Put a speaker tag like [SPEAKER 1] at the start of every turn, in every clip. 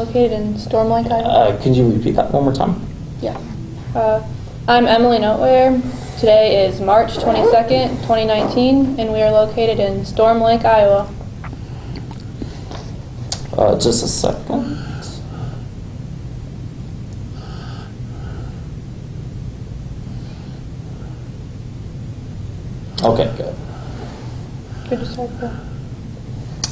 [SPEAKER 1] located in Storm Lake, Iowa?
[SPEAKER 2] Could you repeat that one more time?
[SPEAKER 1] Yeah. I'm Emily Noteware. Today is March 22nd, 2019, and we are located in Storm Lake, Iowa.
[SPEAKER 2] Just a second. Okay, good.
[SPEAKER 1] Good to start there.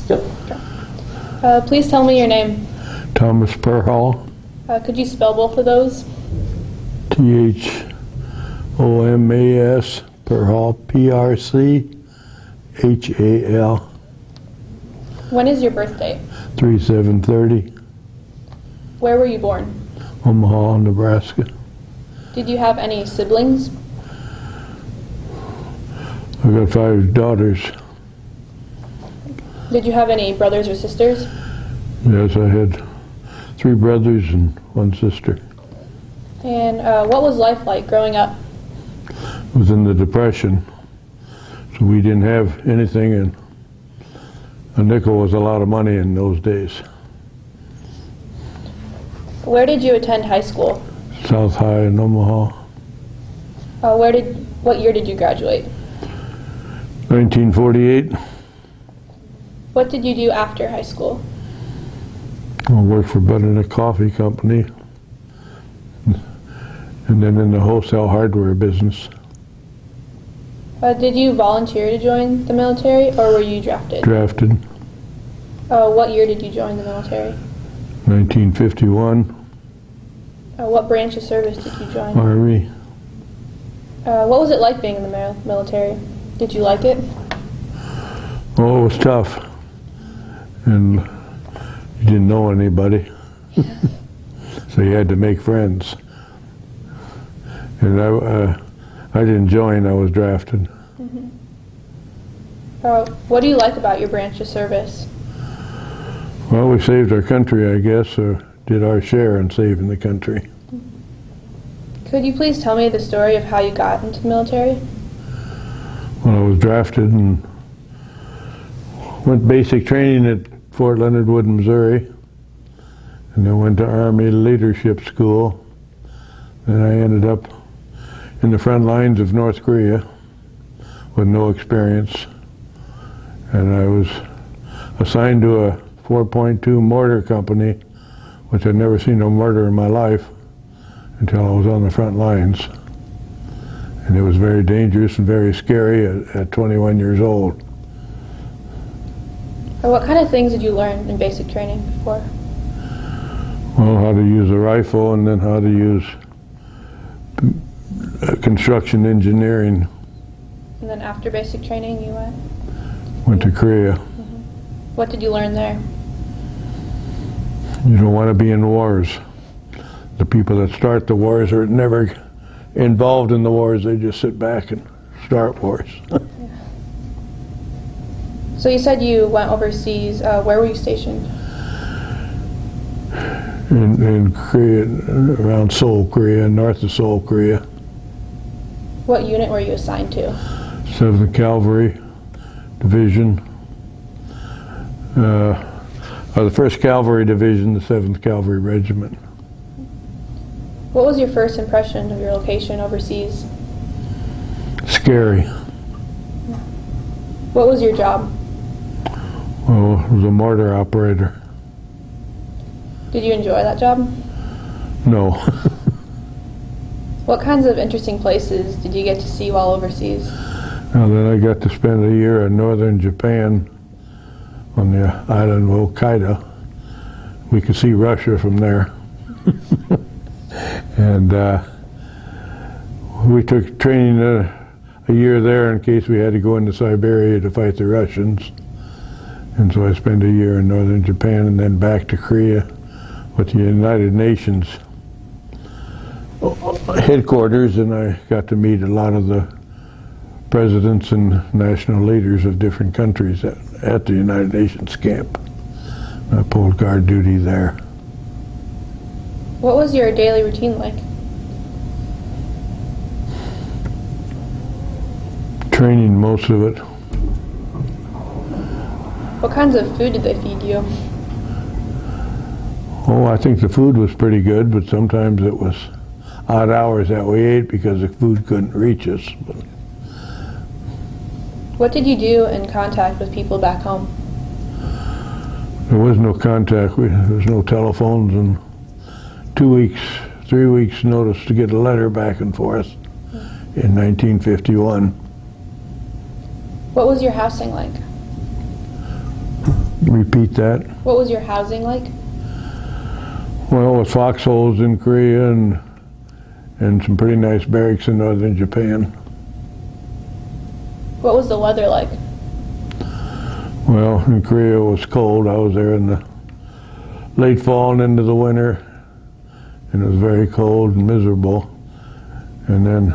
[SPEAKER 2] Yep.
[SPEAKER 1] Okay. Please tell me your name.
[SPEAKER 3] Thomas Prchal,
[SPEAKER 1] Could you spell both of those?
[SPEAKER 3] Thomas, Prchal, Prchal,
[SPEAKER 1] When is your birth date?
[SPEAKER 3] 3730,
[SPEAKER 1] Where were you born?
[SPEAKER 3] Omaha, Nebraska.
[SPEAKER 1] Did you have any siblings?
[SPEAKER 3] I got 5 daughters.
[SPEAKER 1] Did you have any brothers or sisters?
[SPEAKER 3] Yes, I had 3 brothers and 1 sister.
[SPEAKER 1] And what was life like growing up?
[SPEAKER 3] It was in the Depression, so we didn't have anything, and a nickel was a lot of money in those days.
[SPEAKER 1] Where did you attend high school?
[SPEAKER 3] South High in Omaha.
[SPEAKER 1] What year did you graduate?
[SPEAKER 3] 1948.
[SPEAKER 1] What did you do after high school?
[SPEAKER 3] I worked for Bud and a Coffee Company, and then in the wholesale hardware business.
[SPEAKER 1] Did you volunteer to join the military, or were you drafted?
[SPEAKER 3] Drafted.
[SPEAKER 1] What year did you join the military?
[SPEAKER 3] 1951.
[SPEAKER 1] What branch of service did you join?
[SPEAKER 3] Army.
[SPEAKER 1] What was it like being in the military? Did you like it?
[SPEAKER 3] Oh, it was tough, and you didn't know anybody, so you had to make friends. And I didn't join, I was drafted.
[SPEAKER 1] Mm-hmm. What do you like about your branch of service?
[SPEAKER 3] Well, we saved our country, I guess, or did our share in saving the country.
[SPEAKER 1] Could you please tell me the story of how you got into the military?
[SPEAKER 3] Well, I was drafted and went basic training at Fort Leonard Wood, Missouri, and then went to Army Leadership School. Then I ended up in the front lines of North Korea with no experience, and I was assigned to a 4.2 mortar company, which I'd never seen a mortar in my life until I was on the front lines. And it was very dangerous and very scary at 21 years old.
[SPEAKER 1] What kind of things did you learn in basic training before?
[SPEAKER 3] Well, how to use a rifle, and then how to use construction engineering.
[SPEAKER 1] And then after basic training you
[SPEAKER 3] Went to Korea.
[SPEAKER 1] Mm-hmm. What did you learn there?
[SPEAKER 3] You don't want to be in wars. The people that start the wars are never involved in the wars. They just sit back and start wars.
[SPEAKER 1] So you said you went overseas. Where were you stationed?
[SPEAKER 3] In Korea, around Seoul, Korea, north of Seoul, Korea.
[SPEAKER 1] What unit were you assigned to?
[SPEAKER 3] 7th Cavalry Division. The 1st Cavalry Division, the 7th Cavalry Regiment.
[SPEAKER 1] What was your first impression of your location overseas?
[SPEAKER 3] Scary.
[SPEAKER 1] What was your job?
[SPEAKER 3] Well, I was a mortar operator.
[SPEAKER 1] Did you enjoy that job?
[SPEAKER 3] No.
[SPEAKER 1] What kinds of interesting places did you get to see while overseas?
[SPEAKER 3] Well, then I got to spend a year in northern Japan on the island of Hokkaido. We could see Russia from there. And we took training a year there in case we had to go into Siberia to fight the Russians. And so I spent a year in northern Japan and then back to Korea with the United Nations headquarters, and I got to meet a lot of the presidents and national leaders of different countries at the United Nations camp. I pulled guard duty there.
[SPEAKER 1] What was your daily routine like?
[SPEAKER 3] Training, most of it.
[SPEAKER 1] What kinds of food did they feed you?
[SPEAKER 3] Oh, I think the food was pretty good, but sometimes it was odd hours that we ate because the food couldn't reach us. But
[SPEAKER 1] What did you do in contact with people back home?
[SPEAKER 3] there was no contact. There was no telephones, and 2 weeks, 3 weeks notice to get a letter back and forth in 1951.
[SPEAKER 1] What was your housing like?
[SPEAKER 3] Repeat that.
[SPEAKER 1] What was your housing like?
[SPEAKER 3] Well, with foxholes in Korea and some pretty nice barracks in northern Japan.
[SPEAKER 1] What was the weather like?
[SPEAKER 3] Well, in Korea it was cold. I was there in the late fall and into the winter, and it was very cold and miserable. And then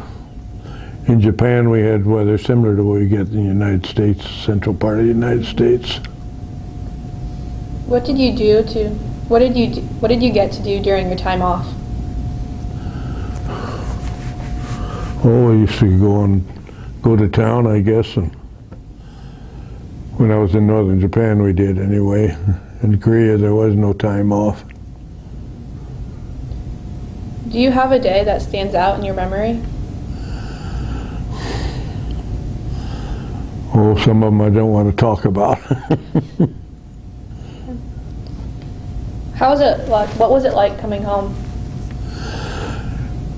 [SPEAKER 3] in Japan we had weather similar to what we get in the United States, central part of the United States.
[SPEAKER 1] What did you get to do during your time off?
[SPEAKER 3] Oh, we used to go to town, I guess, and when I was in northern Japan we did anyway. In Korea there was no time off.
[SPEAKER 1] Do you have a day that stands out in your memory?
[SPEAKER 3] Oh, some of them I don't want to talk about.
[SPEAKER 1] What was it like coming home?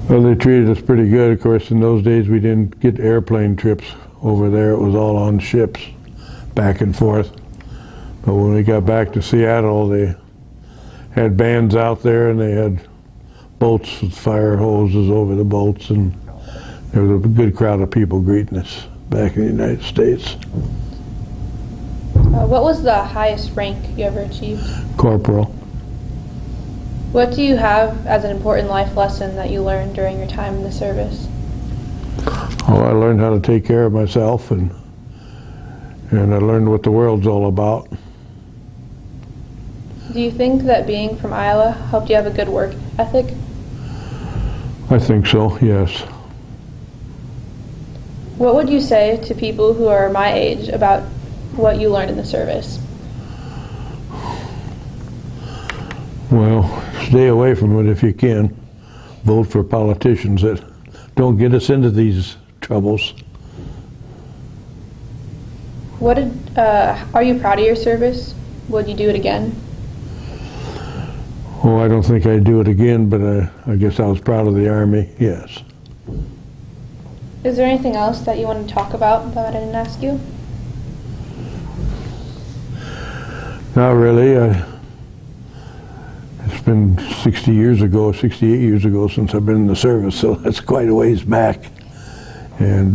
[SPEAKER 3] Well, they treated us pretty good. Of course, in those days we didn't get airplane trips over there. It was all on ships, back and forth. But when we got back to Seattle, they had bands out there and they had boats with fire hoses over the boats, and there was a good crowd of people greeting us back in the United States.
[SPEAKER 1] What was the highest rank you ever achieved?
[SPEAKER 3] Corporal.
[SPEAKER 1] What do you have as an important life lesson that you learned during your time in the service?
[SPEAKER 3] Oh, I learned how to take care of myself, and I learned what the world's all about.
[SPEAKER 1] Do you think that being from Iowa helped you have a good work ethic?
[SPEAKER 3] I think so, yes.
[SPEAKER 1] What would you say to people who are my age about what you learned in the service?
[SPEAKER 3] Well, stay away from it if you can. Vote for politicians that don't get us into these troubles.
[SPEAKER 1] Are you proud of your service? Would you do it again?
[SPEAKER 3] Oh, I don't think I'd do it again, but I guess I was proud of the Army, yes.
[SPEAKER 1] Is there anything else that you want to talk about that I didn't ask you?
[SPEAKER 3] Not really. It's been 68 years ago since I've been in the service, so that's quite a ways back. And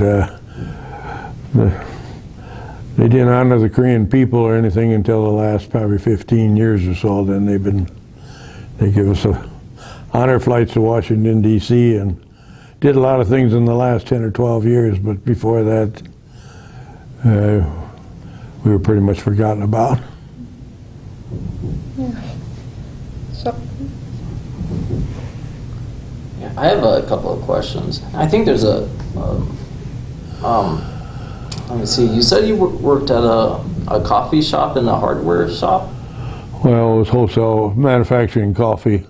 [SPEAKER 3] they didn't honor the Korean people or anything until the last probably 15 years or so. Then they give us honor flights to Washington, D.C., and did a lot of things in the last 10 or 12 years, but before that, we were pretty much forgotten about.
[SPEAKER 2] Yeah, I have a couple of questions. I think there's let me see, you said you worked at a coffee shop and a hardware shop?
[SPEAKER 3] Well, it was wholesale manufacturing coffee,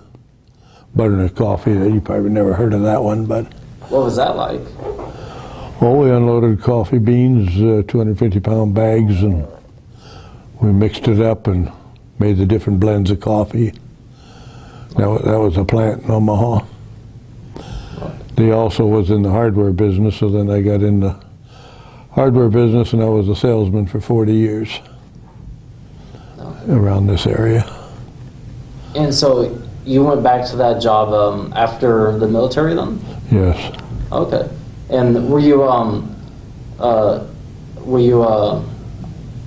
[SPEAKER 3] butternut coffee. You probably never heard of that one, but...
[SPEAKER 2] What was that like?
[SPEAKER 3] Well, we unloaded coffee beans, 250-pound bags, and we mixed it up and made the different blends of coffee. That was a plant in Omaha. They also was in the hardware business, so then I got in the hardware business, and I was a salesman for 40 years around this area.
[SPEAKER 2] And so you went back to that job after the military then?
[SPEAKER 3] Yes.
[SPEAKER 2] Okay. And were you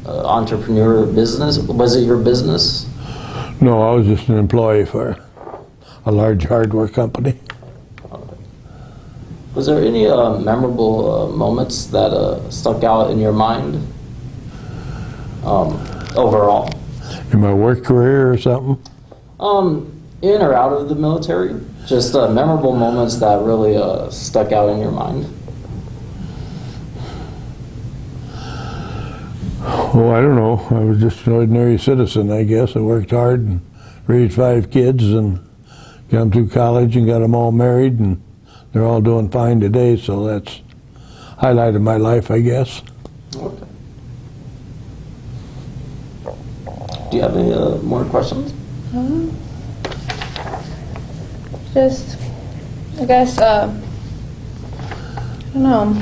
[SPEAKER 2] entrepreneur business? Was it your business?
[SPEAKER 3] No, I was just an employee for a large hardware company.
[SPEAKER 2] Okay. Was there any memorable moments that stuck out in your mind overall?
[SPEAKER 3] In my work career or something?
[SPEAKER 2] In or out of the military? Just memorable moments that really stuck out in your mind?
[SPEAKER 3] Oh, I don't know. I was just an ordinary citizen, I guess. I worked hard and raised 5 kids and got them through college and got them all married, and they're all doing fine today, so that's highlighted my life, I guess.
[SPEAKER 2] Okay. Do you have any more questions?
[SPEAKER 1] Just, I guess, I don't know.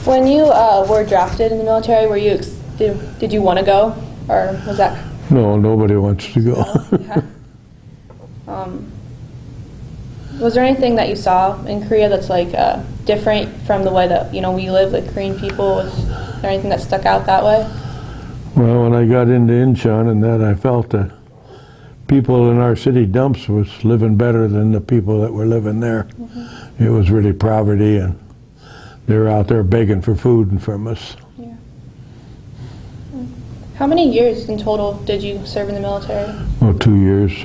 [SPEAKER 1] When you were drafted in the military, were you did you want to go, or was that?
[SPEAKER 3] No, nobody wants to go.
[SPEAKER 1] Yeah. Was there anything that you saw in Korea that's like different from the way that we live, like Korean people? Was there anything that stuck out that way?
[SPEAKER 3] Well, when I got into Incheon and that, I felt that people in our city dumps was living better than the people that were living there. It was really poverty, and they were out there begging for food and from us.
[SPEAKER 1] Yeah. How many years in total did you serve in the military?
[SPEAKER 3] Well, 2 years.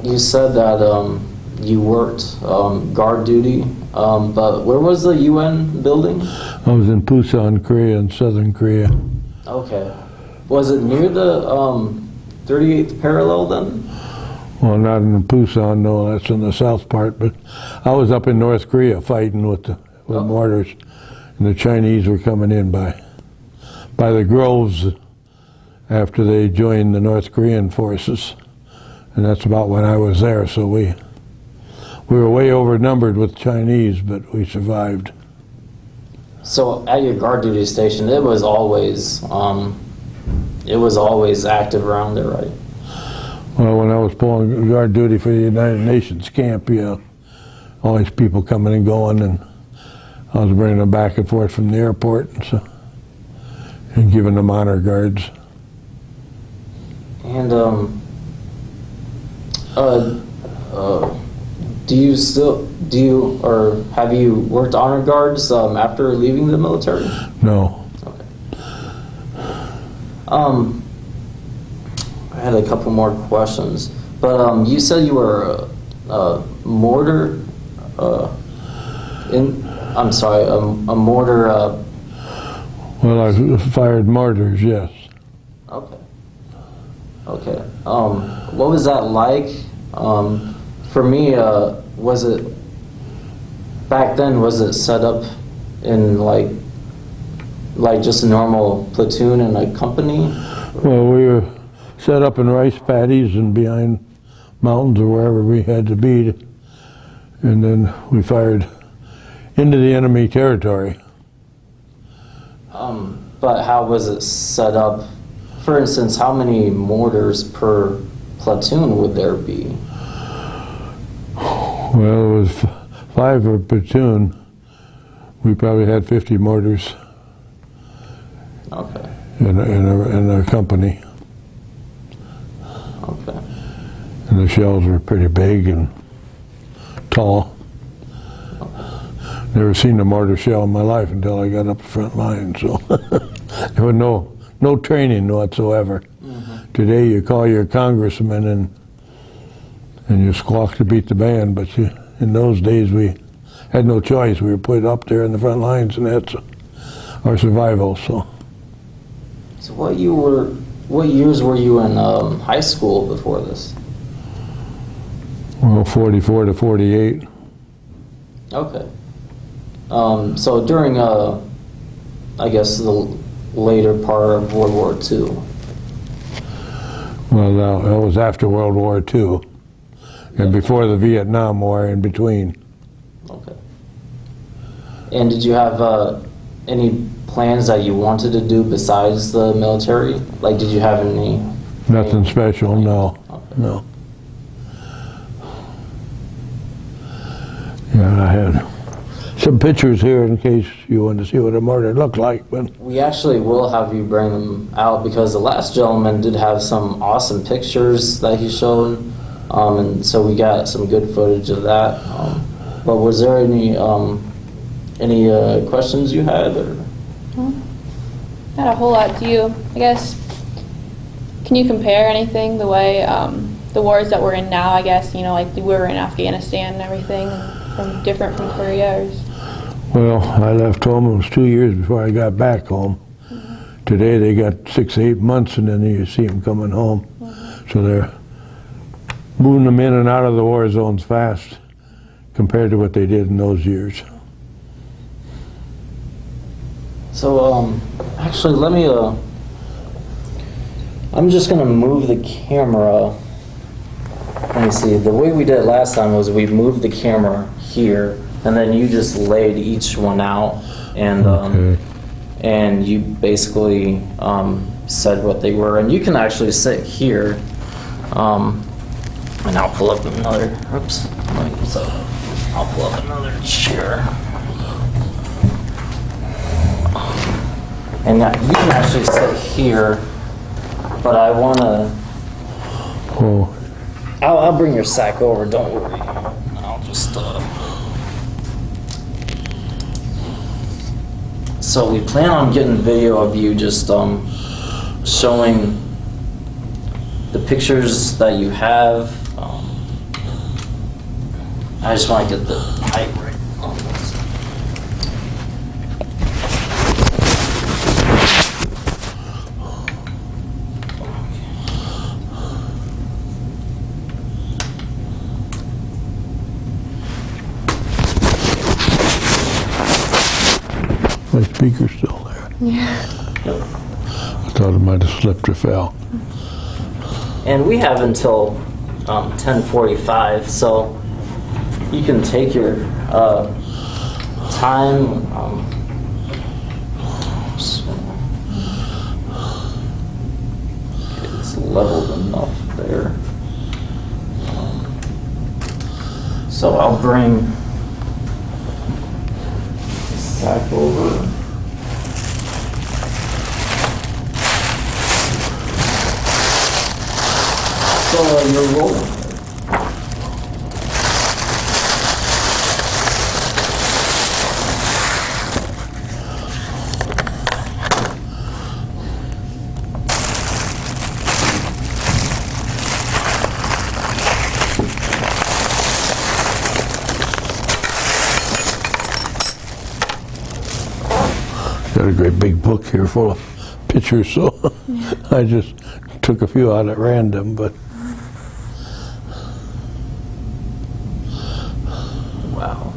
[SPEAKER 2] You said that you worked guard duty, but where was the UN building?
[SPEAKER 3] I was in Busan, Korea, in southern Korea.
[SPEAKER 2] Okay. Was it near the 38th parallel then?
[SPEAKER 3] Well, not in Busan, no, that's in the south part, but I was up in North Korea fighting with mortars, and the Chinese were coming in by the groves after they joined the North Korean forces. And that's about when I was there, so we were way outnumbered with Chinese, but we survived.
[SPEAKER 2] So at your guard duty station, it was always active around there, right?
[SPEAKER 3] Well, when I was pulling guard duty for the United Nations camp, always people coming and going, and I was bringing them back and forth from the airport and giving them honor guards.
[SPEAKER 2] And have you worked honor guards after leaving the military?
[SPEAKER 3] No.
[SPEAKER 2] Okay. I had a couple more questions, but you said you were a mortar. A mortar.
[SPEAKER 3] Well, I fired mortars, yes.
[SPEAKER 2] Okay. Okay. What was that like? For me, was it back then? Was it set up in like just a normal platoon in a company?
[SPEAKER 3] Well, we were set up in rice paddies and behind mountains or wherever we had to be, and then we fired into the enemy territory.
[SPEAKER 2] But how was it set up? For instance, how many mortars per platoon would there be?
[SPEAKER 3] Well, it was 5 per platoon. We probably had 50 mortars.
[SPEAKER 2] Okay.
[SPEAKER 3] In a company.
[SPEAKER 2] Okay.
[SPEAKER 3] And the shells were pretty big and tall. Never seen a mortar shell in my life until I got up the front line, so there was no training whatsoever. Today you call your congressman and you squawk to beat the band, but in those days we had no choice. We were put up there in the front lines, and that's our survival. So
[SPEAKER 2] what years were you in high school before this?
[SPEAKER 3] Well, 44 to 48.
[SPEAKER 2] Okay. So during I guess the later part of World War II.
[SPEAKER 3] Well, no, that was after World War II, and before the Vietnam War, in between.
[SPEAKER 2] Okay. And did you have any plans that you wanted to do besides the military? Like, did you have any?
[SPEAKER 3] Nothing special, no.
[SPEAKER 2] Okay.
[SPEAKER 3] No. Yeah, I had some pictures here in case you wanted to see what a mortar looked like. But
[SPEAKER 2] We actually will have you bring them out because the last gentleman did have some awesome pictures that he showed, and so we got some good footage of that. But was there any questions you had? Or?
[SPEAKER 1] Not a whole lot. I guess, can you compare anything the way the wars that we're in now, I guess, like we were in Afghanistan and everything, different from Korea?
[SPEAKER 3] Well, I left home, it was 2 years before I got back home. Today they got 6, 8 months and then you see them coming home. So they're moving them in and out of the war zones fast compared to what they did in those years.
[SPEAKER 2] So, actually, let me, I'm just gonna move the camera. Let me see, the way we did it last time was we moved the camera here, and then you just laid each one out, and,
[SPEAKER 3] Okay.
[SPEAKER 2] and you basically, said what they were, and you can actually sit here, and I'll pull up another, oops, so I'll pull up another chair. And you can actually sit here, but I want to.
[SPEAKER 3] Oh,
[SPEAKER 2] I'll bring your sack over. Don't worry. I'll just. So we plan on getting video of you just showing the pictures that you have. I just want to get the height right on this.
[SPEAKER 3] my speaker's still there.
[SPEAKER 1] Yeah.
[SPEAKER 3] I thought it might have slipped or fell.
[SPEAKER 2] And we have until 10:45, so you can take your time. Okay, it's leveled enough there. So I'll bring the sack over. So you're rolling.
[SPEAKER 3] Got a great big book here full of pictures, so I just took a few out at random, but
[SPEAKER 2] Wow.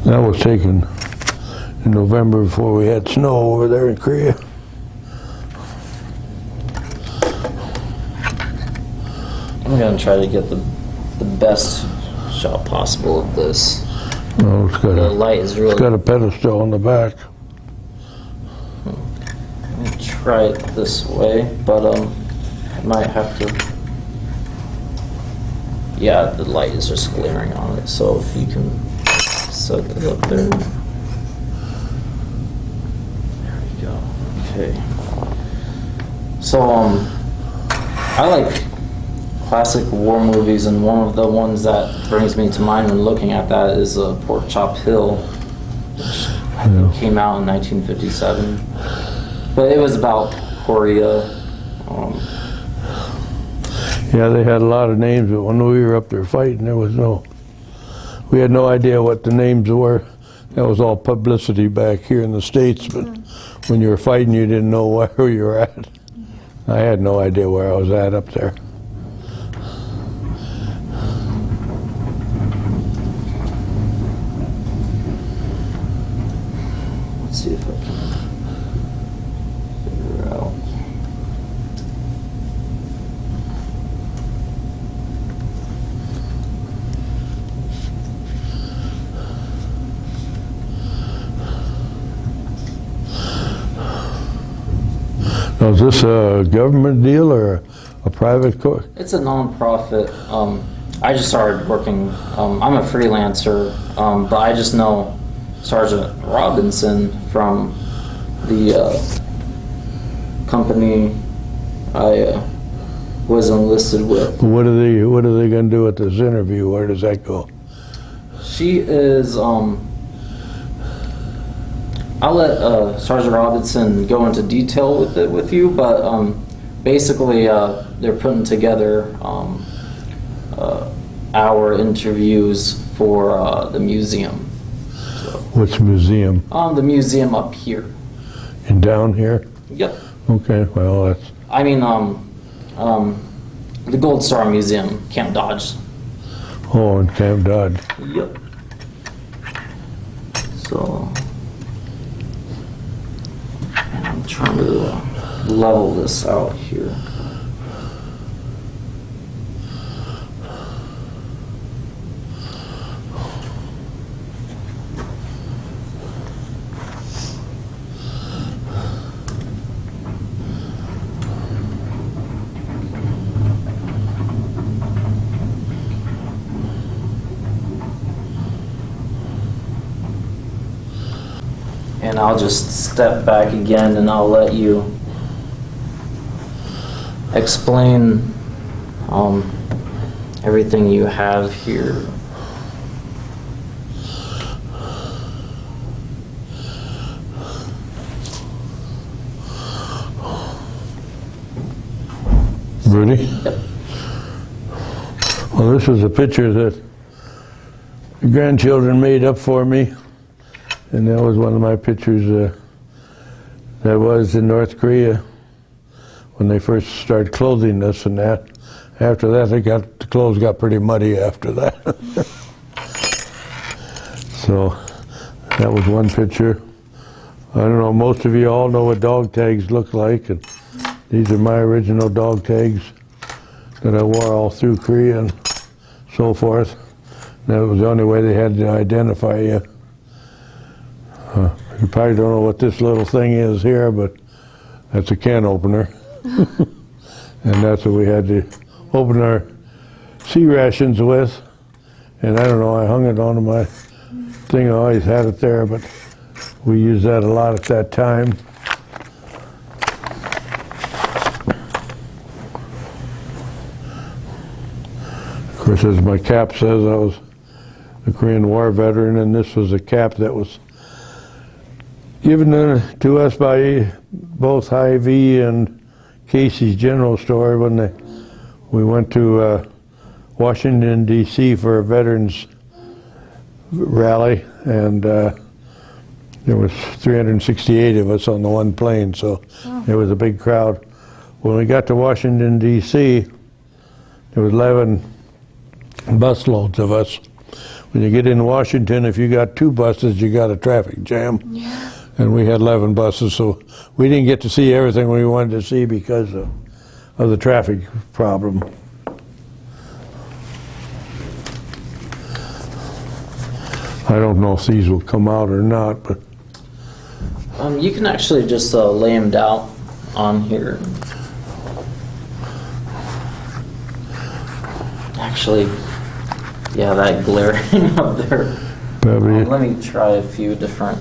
[SPEAKER 3] that was taken in November before we had snow over there in Korea.
[SPEAKER 2] I'm gonna try to get the best shot possible of this.
[SPEAKER 3] Oh, it's got
[SPEAKER 2] The
[SPEAKER 3] a,
[SPEAKER 2] light is
[SPEAKER 3] it's
[SPEAKER 2] really.
[SPEAKER 3] got a pedestal on the back.
[SPEAKER 2] Let me try it this way, but I might have to. Yeah, the light is just glaring on it. So if you can set it up there. There we go. Okay. So I like classic war movies, and one of the ones that brings me to mind when looking at that is Pork Chop Hill, which I think came out in 1957. But it was about Korea.
[SPEAKER 3] Yeah, they had a lot of names, but when we were up there fighting, we had no idea what the names were. That was all publicity back here in the States, but when you were fighting, you didn't know where you were at. I had no idea where I was at up there.
[SPEAKER 2] Let's see if I can figure out.
[SPEAKER 3] Now, is this a government deal or a private court?
[SPEAKER 2] It's a non-profit. I just started working. I'm a freelancer, but I just know Sergeant Robinson from the company I was enlisted with.
[SPEAKER 3] What are they going to do at this interview? Where does that go?
[SPEAKER 2] She is. I'll let Sergeant Robinson go into detail with you, but basically they're putting together our interviews for the museum.
[SPEAKER 3] Which museum?
[SPEAKER 2] The museum up here.
[SPEAKER 3] And down here?
[SPEAKER 2] Yep.
[SPEAKER 3] Okay, well, that's...
[SPEAKER 2] I mean, the Gold Star Museum, Camp Dodge.
[SPEAKER 3] Oh, in Camp Dodge.
[SPEAKER 2] Yep. So, I'm trying to level this out here. And I'll just step back again and I'll let you explain everything you have here.
[SPEAKER 3] Rudy?
[SPEAKER 2] Yep.
[SPEAKER 3] Well, this was a picture that the grandchildren made up for me. And that was one of my pictures that was in North Korea when they first started clothing us and that. After that, the clothes got pretty muddy after that. So that was one picture. I don't know, most of you all know what dog tags look like. And these are my original dog tags that I wore all through Korea and so forth. That was the only way they had to identify you. You probably don't know what this little thing is here, but that's a can opener. And that's what we had to open our sea rations with. And I don't know, I hung it onto my thing. I always had it there, but we used that a lot at that time. Of course, as my cap says, I was a Korean War veteran, and this was a cap that was given to us by both Hy-Vee and Casey's General Store when we went to Washington, D.C. for a veterans rally, and there was 368 of us on the one plane, so it was a big crowd. When we got to Washington, D.C., there was 11 busloads of us. When you get in Washington, if you got 2 buses, you got a traffic jam. Yeah. And we had 11 buses, so we didn't get to see everything we wanted to see because of the traffic problem. I don't know if these will come out or not, but...
[SPEAKER 2] You can actually just lay them down on here. Actually, yeah, that glaring up there. Let me try a few different...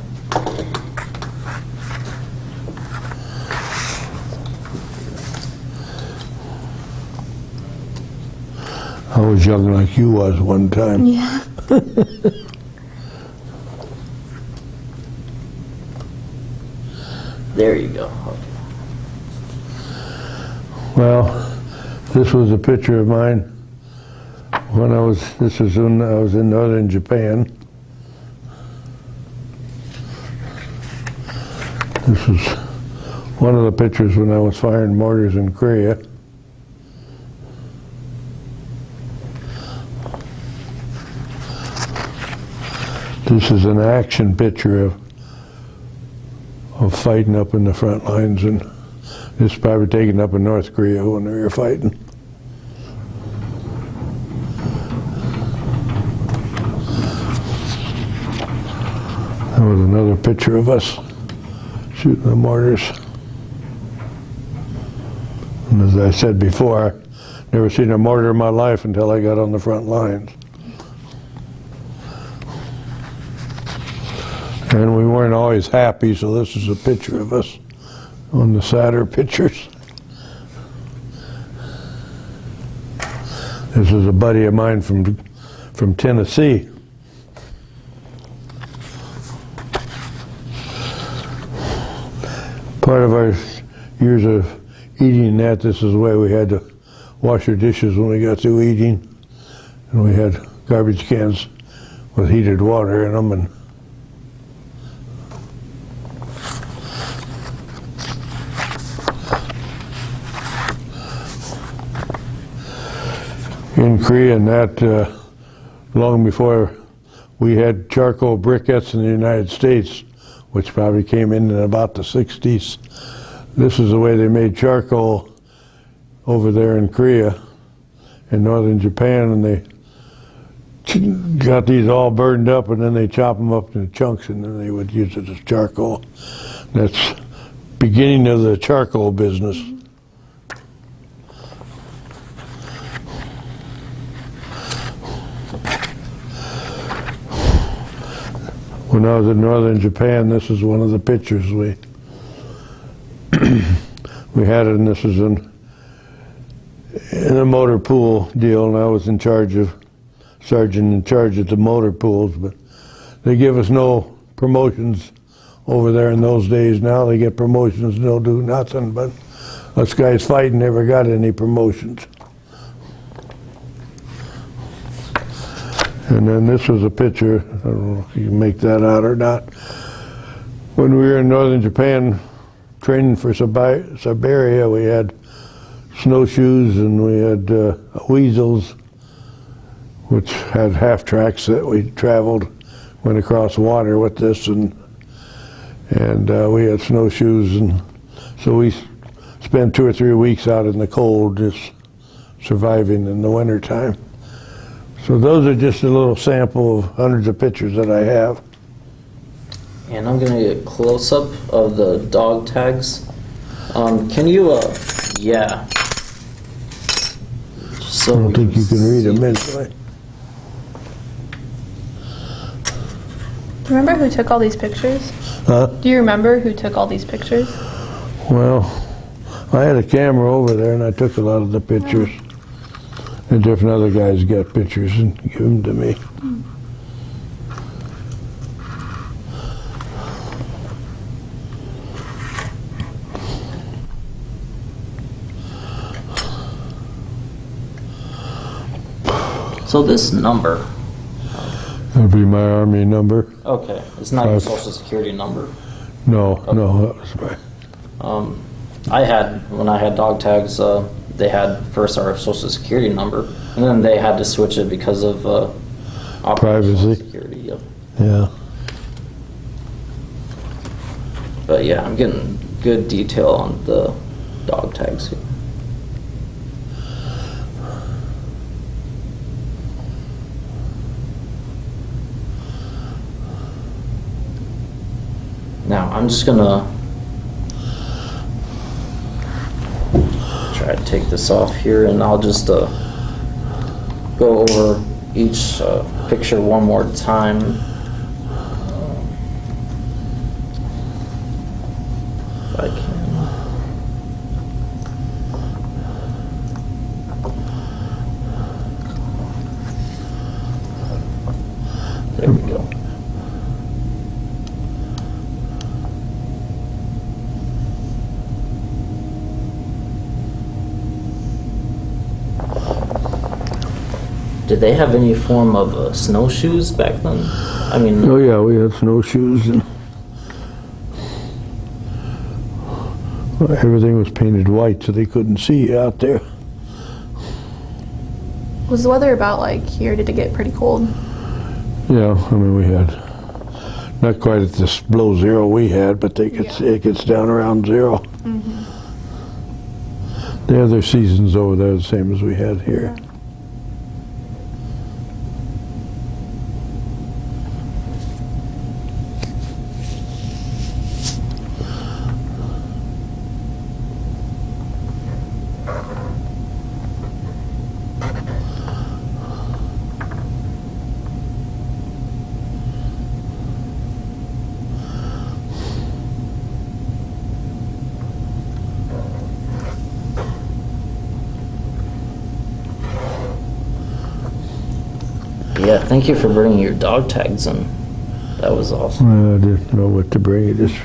[SPEAKER 3] I was young like you was one time.
[SPEAKER 1] Yeah.
[SPEAKER 2] There you go. Okay.
[SPEAKER 3] Well, this was a picture of mine when this was when I was in northern Japan. This was one of the pictures when I was firing mortars in Korea. This is an action picture of fighting up in the front lines, and this is probably taken up in North Korea when we were fighting. That was another picture of us shooting the mortars. And as I said before, I never seen a mortar in my life until I got on the front lines. And we weren't always happy, so this is a picture of us on the sadder pictures. This is a buddy of mine from Tennessee. Part of our years of eating that, this is the way we had to wash our dishes when we got through eating. And we had garbage cans with heated water in them, and in Korea, and that long before we had charcoal briquettes in the United States, which probably came in about the 60s. This is the way they made charcoal over there in Korea, in northern Japan, and they got these all burned up, and then they chop them up in chunks, and then they would use it as charcoal. That's beginning of the charcoal business. When I was in northern Japan, this is one of the pictures we we had it, and this is in a motor pool deal, and I was in charge of sergeant in charge of the motor pools, but they give us no promotions over there in those days. Now they get promotions and they'll do nothing, but us guys fighting never got any promotions. And then this was a picture, I don't know if you can make that out or not. When we were in northern Japan training for Siberia, we had snowshoes and we had weasels, which had half tracks that we traveled, went across water with this, and we had snowshoes, and so we spent 2 or 3 weeks out in the cold just surviving in the wintertime. So those are just a little sample of hundreds of pictures that I have.
[SPEAKER 2] And I'm gonna get a close-up of the dog tags. Can you, yeah. So
[SPEAKER 3] I don't think you can read them anyway.
[SPEAKER 1] Do you remember who took all these pictures?
[SPEAKER 3] Huh?
[SPEAKER 1] Do you remember who took all these pictures?
[SPEAKER 3] Well, I had a camera over there and I took a lot of the pictures. And different other guys got pictures and give them to me.
[SPEAKER 2] So this number,
[SPEAKER 3] That'd be my Army number.
[SPEAKER 2] okay, it's not your social security number.
[SPEAKER 3] No, no, that was my...
[SPEAKER 2] I had, when I had dog tags, they had first our social security number, and then they had to switch it because of
[SPEAKER 3] Privacy.
[SPEAKER 2] Social security. Yep.
[SPEAKER 3] Yeah.
[SPEAKER 2] But yeah, I'm getting good detail on the dog tags here. Now I'm just gonna try to take this off here, and I'll just go over each picture one more time. If I can. There we go. Did they have any form of snowshoes back then? I mean...
[SPEAKER 3] Oh yeah, we had snowshoes and everything was painted white so they couldn't see out there.
[SPEAKER 1] Was the weather about like here? Did it get pretty cold?
[SPEAKER 3] Yeah, I mean we had, not quite at this below zero we had, but it gets down around zero.
[SPEAKER 1] Mm-hmm.
[SPEAKER 3] They have their seasons over there the same as we had here.
[SPEAKER 1] Yeah.
[SPEAKER 2] Yeah, thank you for bringing your dog tags in. That was awesome.
[SPEAKER 3] I didn't know what to bring. I just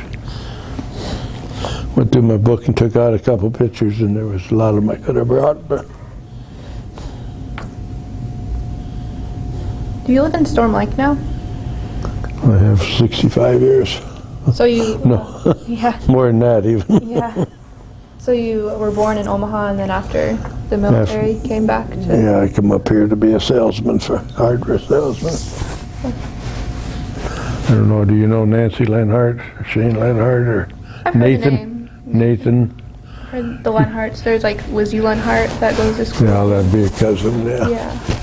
[SPEAKER 3] went through my book and took out a couple pictures, and there was a lot of them I could have brought. But
[SPEAKER 1] Do Do you live in Storm Lake now?
[SPEAKER 3] I have 65 years.
[SPEAKER 1] So you...
[SPEAKER 3] No,
[SPEAKER 1] Yeah.
[SPEAKER 3] more than that even.
[SPEAKER 1] Yeah. So you were born in Omaha, and then after the military came back to...
[SPEAKER 3] Yeah, I come up here to be a salesman, for hardware salesman. I don't know, do you know Nancy Lenhart, or Shane Lenhart, or
[SPEAKER 1] I've heard
[SPEAKER 3] Nathan?
[SPEAKER 1] the name.
[SPEAKER 3] Nathan?
[SPEAKER 1] Heard the Lenharts. There's like Lizzie Lenhart that goes to school.
[SPEAKER 3] Yeah, that'd be a cousin, yeah.
[SPEAKER 1] Yeah.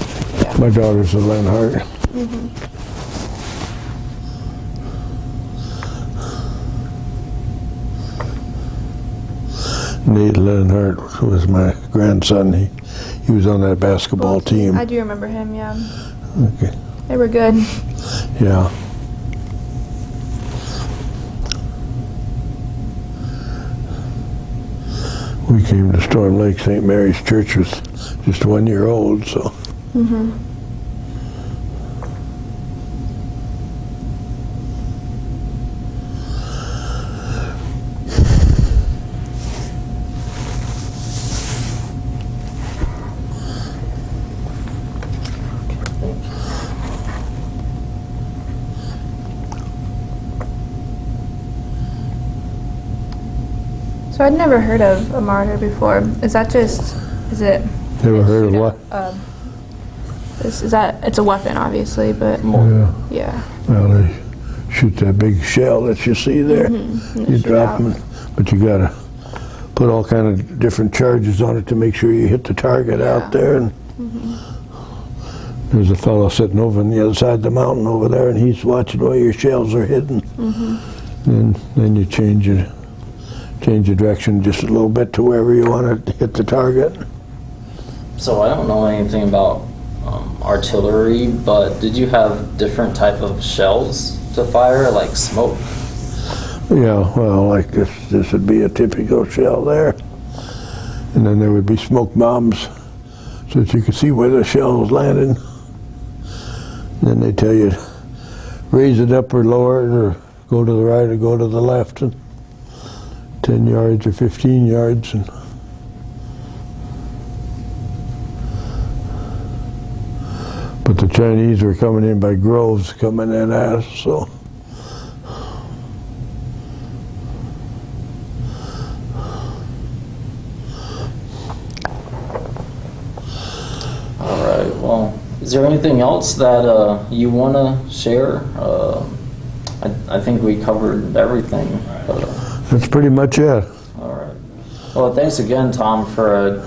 [SPEAKER 3] My daughter's a Lenhart. Nate Lenhart was my grandson. He was on that basketball team.
[SPEAKER 1] I do remember him, yeah.
[SPEAKER 3] Okay.
[SPEAKER 1] They were good.
[SPEAKER 3] Yeah. We came to Storm Lake. St. Mary's Church was just 1 year old, so.
[SPEAKER 1] So I'd never heard of a martyr before. Is that just... Is it...
[SPEAKER 3] Never heard of what?
[SPEAKER 1] Is that... It's a weapon, obviously, but...
[SPEAKER 3] Yeah.
[SPEAKER 1] Yeah.
[SPEAKER 3] Well, they shoot that big shell that you see there. You drop them, but you gotta put all kind of different charges on it to make sure you hit the target out there. And there's a fellow sitting over on the other side of the mountain over there, and he's watching where your shells are hidden. And then you change your direction just a little bit to wherever you want to hit the target.
[SPEAKER 2] So I don't know anything about artillery, but did you have different type of shells to fire, like smoke?
[SPEAKER 3] Yeah, well, like this would be a typical shell there. And then there would be smoke bombs so that you could see where the shell was landing. And then they tell you raise it up or lower it, or go to the right or go to the left, and 10 yards or 15 yards. And but the Chinese were coming in by groves, coming in at us, so.
[SPEAKER 2] All right, well, is there anything else that you want to share? I think we covered everything.
[SPEAKER 3] That's pretty much it.
[SPEAKER 2] All right. Well, thanks again, Tom, for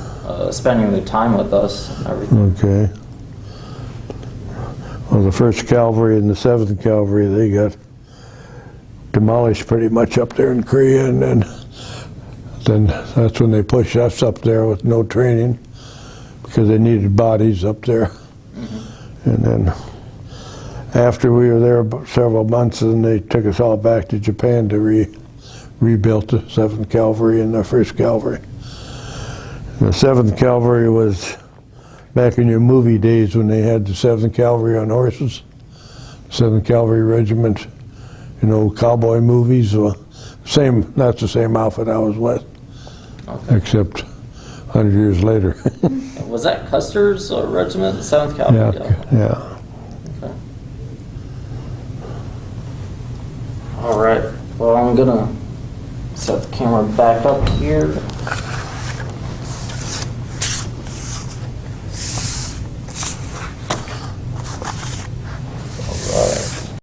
[SPEAKER 2] spending the time with us and everything.
[SPEAKER 3] Okay. Well, the 1st Cavalry and the 7th Cavalry, they got demolished pretty much up there in Korea, and then that's when they pushed us up there with no training, because they needed bodies up there. And then after we were there about several months, and they took us all back to Japan to rebuild the 7th Cavalry and the 1st Cavalry. And the 7th Cavalry was back in your movie days when they had the 7th Cavalry on horses. 7th Cavalry Regiment, you know, cowboy movies. Same, not the same outfit I was with, except 100 years later.
[SPEAKER 2] Was that Custer's regiment, 7th Cavalry?
[SPEAKER 3] Yeah.
[SPEAKER 2] Okay. All right. Well, I'm gonna set the camera back up here.